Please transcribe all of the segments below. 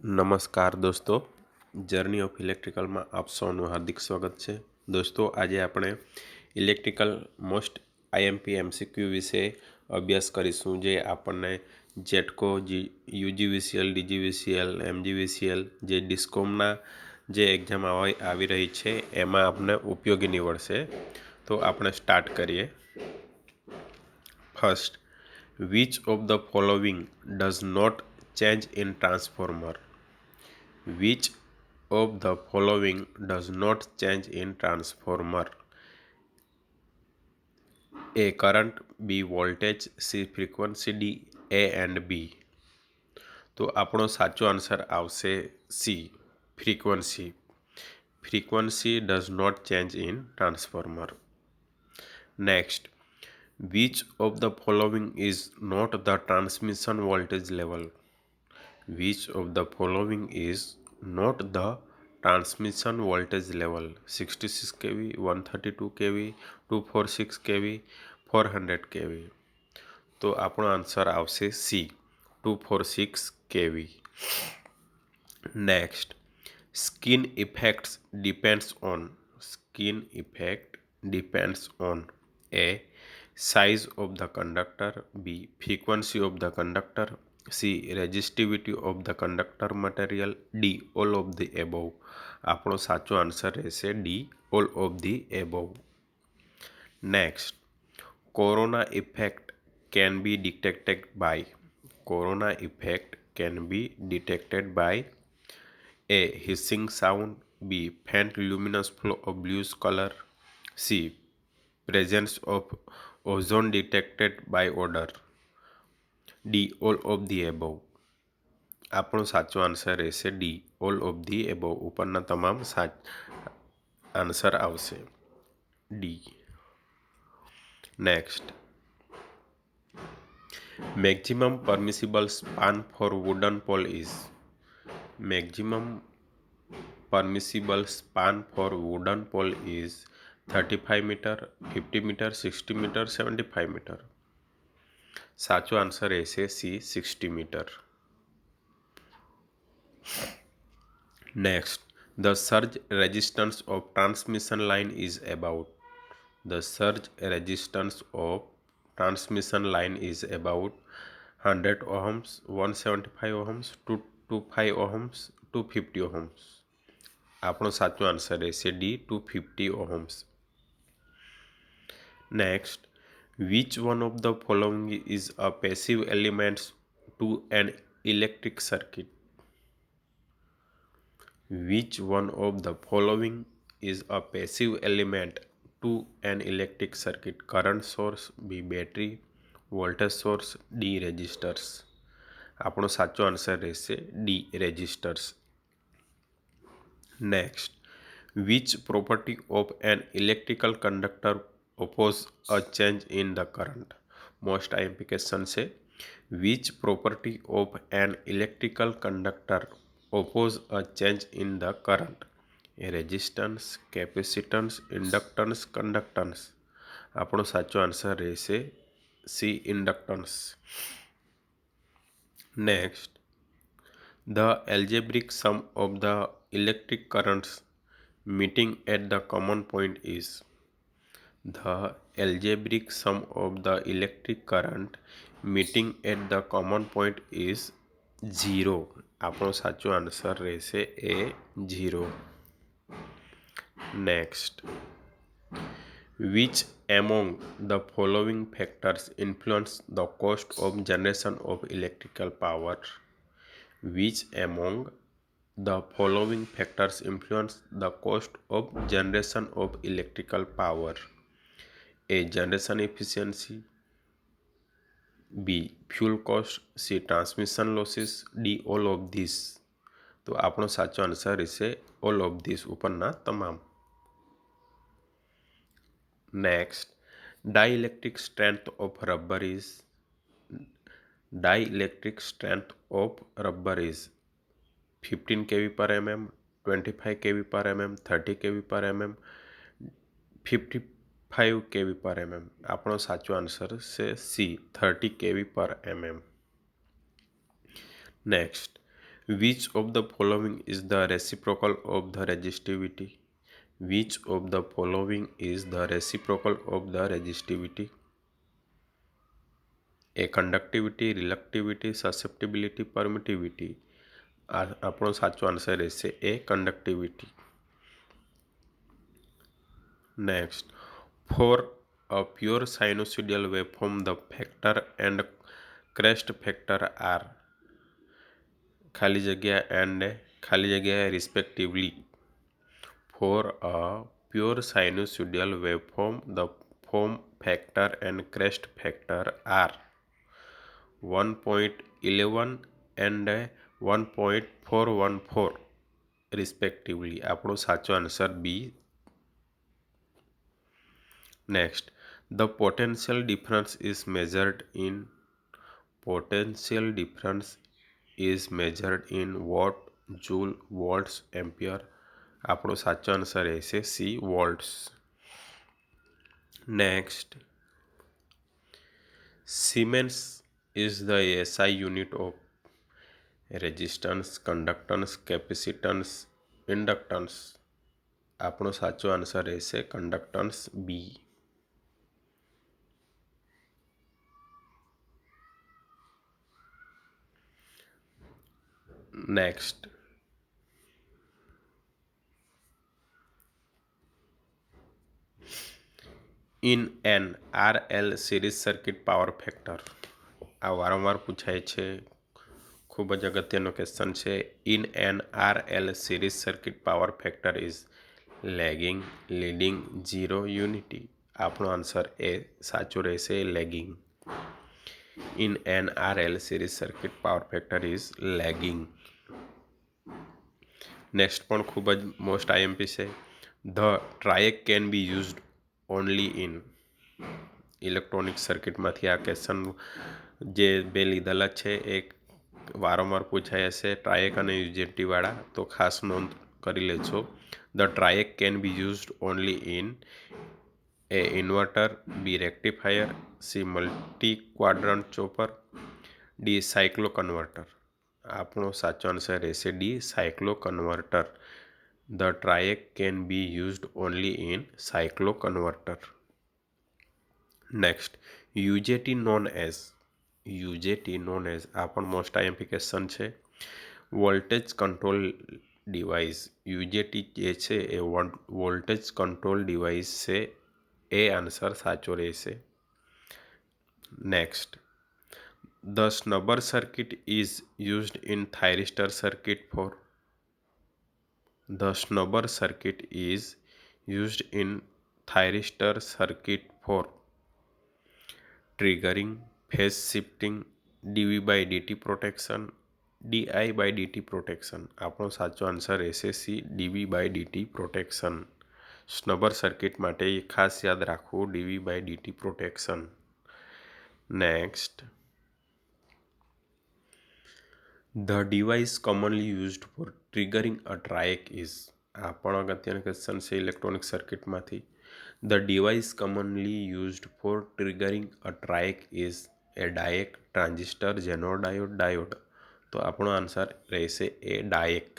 નમસ્કાર દોસ્તો, journey of ઇલેક્ટ્રિકલમાં આપ સૌનું હાર્દિક સ્વાગત છે. દોસ્તો, આજે આપણે ઇલેક્ટ્રિકલ મોસ્ટ આઈએમપી એમસીક્યુ વિશે અભ્યાસ કરીશું, જે આપણને જેટકો, યુજીવીસીએલ, ડીજીવીસીએલ, એમજીવીસીએલ જે ડિસ્કોમના જે એક્ઝામ આવી રહી છે એમાં આપણને ઉપયોગી નીવડશે. તો આપણે સ્ટાર્ટ કરીએ. First, which of the following does not change in transformer? Which of the following does not change in transformer? A. Current, B. Voltage, C. Frequency, D. A and B. તો આપણો સાચો આન્સર આવશે C. Frequency. Frequency does not change in transformer. Next, which of the following is not the transmission voltage level? Which of the following is not the transmission voltage level? 66 kV, 132 kV, 246 kV, 400 kV. તો આપણો answer આવશે C. 246 kV. Next, skin effects depends on. Skin effect depends on A. Size of the conductor, B. Frequency of the conductor, C. Resistivity of the conductor material, D. All of the above. આપણો સાચો answer રહેશે D. All of the above. Next, corona effect can be detected by. Corona effect can be detected by A. Hissing sound, B. Faint luminous flow of bluish color, C. Presence of ozone detected by odor, D. All of the above. આપણો સાચો answer રહેશે D. All of the above. ઉપરના તમામ answer આવશે D. Next, maximum permissible span for wooden pole is. Maximum permissible span for wooden pole is 35 meter, 50 meter, 60 meter, 75 meter. સાચો answer રહેશે C. 60 meter. Next, the surge resistance of transmission line is about. The surge resistance of transmission line is about 100 ohms, 175 ohms, 225 ohms, 250 ohms. આપણો સાચો answer રહેશે D. 250 ohms. Next, which one of the following is a passive element to an electric circuit? Which one of the following is a passive element to an electric circuit? Current source, B. Battery, voltage source, D. resistors. આપણો સાચો answer રહેશે D. resistors. Next, which property of an electrical conductor oppose a change in the current? Most IMP question છે. Which property of an electrical conductor oppose a change in the current? Resistance, capacitance, inductance, conductance. આપણો સાચો answer રહેશે C. inductance. Next, the algebraic sum of the electric currents meeting at the common point is. The algebraic sum of the electric current meeting at the common point is 0. આપણો સાચો answer રહેશે A. 0. Next, which among the following factors influence the cost of generation of electrical power? Which among the following factors influence the cost of generation of electrical power? A. Generation efficiency, B. Fuel cost, C. Transmission losses, D. All of these. તો આપણો સાચો answer રહેશે all of these. ઉપરના તમામ. Next, dielectric strength of rubber is. Dielectric strength of rubber is 15 kV per mm, 25 kV per mm, 30 kV per mm, 55 kV per mm. આપણો સાચો answer છે C. 30 kV per mm. Next, Which of the following is the reciprocal of the resistivity? Which of the following is the reciprocal of the resistivity? A. Conductivity, reluctivity, susceptibility, permittivity. આપણો સાચો answer રહેશે એ conductivity. Next, for a pure sinusoidal waveform, the factor and crest factor are ખાલી જગ્યા and ખાલી જગ્યા respectively. For a pure sinusoidal waveform, the form factor and crest factor are 1.11 and 1.414 respectively. આપણો સાચો answer B. Next, the potential difference is measured in watt, joule, volts, ampere. આપણો સાચો answer રહેશે C, વોલ્ટ્સ. Next, Siemens is the SI unit of resistance, conductance, capacitance, inductance. આપણો સાચો answer રહેશે conductance B. Next, in an RL series circuit power factor. આ વારંવાર પૂછાય છે, ખૂબ જ અગત્યનો ક્વેશ્ચન છે. In an RL series circuit power factor is lagging, leading, zero, unity. આપણો આન્સર એ સાચો રહેશે lagging. In an RL series circuit power factor is lagging. Next પણ ખૂબ જ મોસ્ટ આઈએમપી છે. The triac can be used only in. Electronic સર્કિટમાંથી આ ક્વેશ્ચન જે બે લીધેલા છે એ વારંવાર પૂછાય હશે, ટ્રાયેક અને યુજેટીવાળા, તો ખાસ નોંધ કરી લેજો. The triac can be used only in A inverter, B rectifier, C multi quadrant chopper, D cyclo converter. આપણો સાચો આન્સર રહેશે D, cyclo converter. The triac can be used only in cyclo converter. Next, UJT known as. આ પણ most IMP question છે. Voltage control device. UJT જે છે એ voltage control device છે. એ answer સાચો રહેશે. Next, the snubber circuit is used in thyristor circuit for. The snubber circuit is used in thyristor circuit for triggering, phase shifting, dv by dt protection, di by dt protection. આપણો સાચો answer રહેશે C, dv by dt protection. Snubber circuit માટે ખાસ યાદ રાખવું, dv by dt protection. Next, the device commonly used for triggering a triac is. આ પણ અગત્યનો ક્વેશ્ચન છે ઇલેક્ટ્રોનિક સર્કિટમાંથી. The device commonly used for triggering a triac is A diac, transistor, zener diode, diode. તો આપણો answer રહેશે A diac.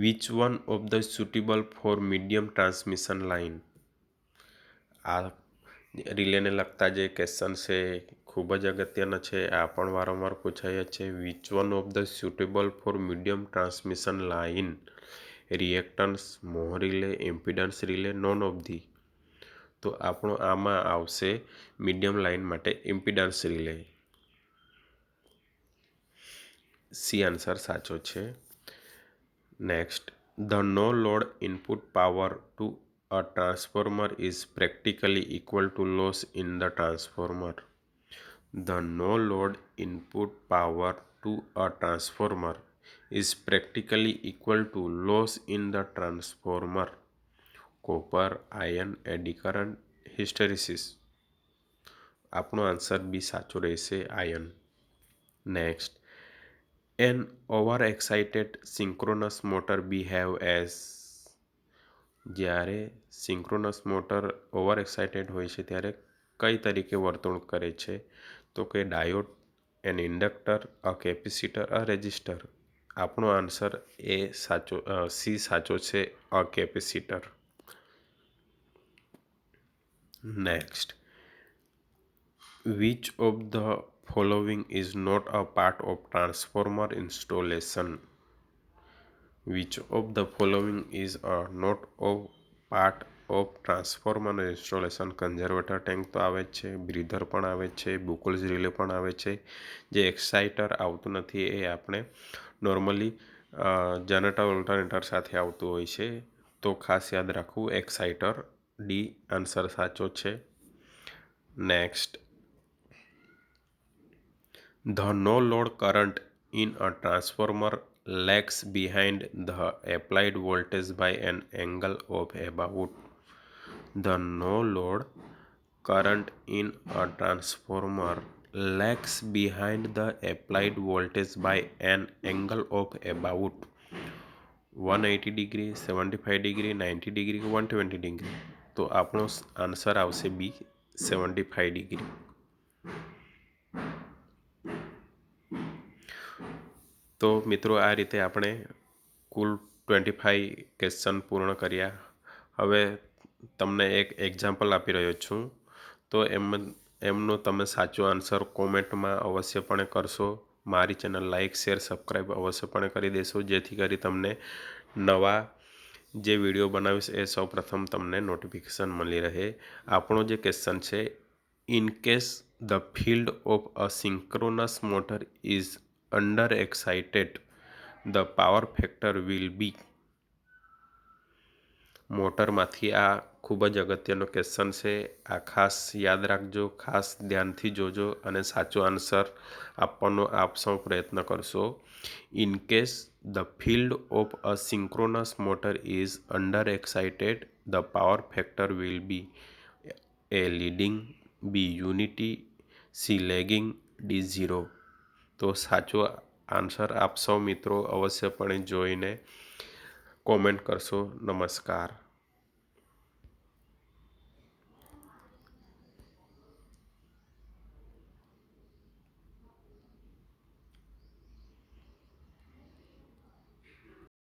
Which one of the suitable for medium transmission line. આ રિલેને લગતા જે ક્વેશ્ચન છે ખૂબ જ અગત્યના છે. આ પણ વારંવાર પૂછાય છે. Which one of the suitable for medium transmission line. Reactance, mho relay, impedance relay, none of the. તો આપણો આમાં આવશે મીડિયમ લાઇન માટે ઇમ્પિડન્સ રિલે. સી આન્સર સાચો છે. Next, the no load input power to a transformer is practically equal to loss in the transformer. The no load input power to a transformer is practically equal to loss in the transformer. Copper, iron, eddy current, hysteresis. આપણો answer B સાચો રહેશે, iron. Next, an overexcited synchronous motor behave as. જ્યારે synchronous motor overexcited હોય છે ત્યારે કઈ તરીકે વર્તણૂક કરે છે? તો કે diode, an inductor, a capacitor, a resistor. આપણો આન્સર સી સાચો છે, a capacitor. Next, which of the following is not a part of transformer installation? Which of the following is not of part of transformer installation? Conservator tank તો આવે જ છે, બ્રીધર પણ આવે છે, બુકલ્સ રિલે પણ આવે છે. જે એક્સાઇટર આવતું નથી એ આપણે નોર્મલી જનરેટર ઓલ્ટરનેટર સાથે આવતું હોય છે. તો ખાસ યાદ રાખવું, એક્સાઇટર. ડી આન્સર સાચો છે. Next, the no load current in a transformer lags behind the applied voltage by an angle of about. The no load current in a transformer lags behind the applied voltage by an angle of about 180 degree, 75 degree, 90 degree, 120 degree. તો આપણો answer આવશે બી, 75 degree. તો મિત્રો, આ રીતે આપણે કુલ 25 question પૂર્ણ કર્યા. હવે તમને એક એક્ઝામ્પલ આપી રહ્યો છું, તો એમનો તમે સાચો આન્સર કોમેન્ટમાં અવશ્યપણે કરશો. મારી ચેનલ લાઇક, શેર, સબસ્ક્રાઈબ અવશ્યપણે કરી દેશો, જેથી કરી તમને નવા જે વિડીયો બનાવીશ એ સૌપ્રથમ તમને નોટિફિકેશન મળી રહે. આપણો જે ક્વેશ્ચન છે, in case the field of a synchronous motor is under excited, the power factor will be. મોટરમાંથી આ ખૂબ જ અગત્યનો ક્વેશ્ચન છે. આ ખાસ યાદ રાખજો, ખાસ ધ્યાનથી જોજો અને સાચો આન્સર આપવાનો આપ સૌ પ્રયત્ન કરશો. In case the field of a synchronous motor is under excited, the power factor will be. A leading, B unity, C lagging, D 0. તો સાચો આન્સર આપ સૌ મિત્રો અવશ્યપણે જોઈને કોમેન્ટ કરશો. નમસ્કાર.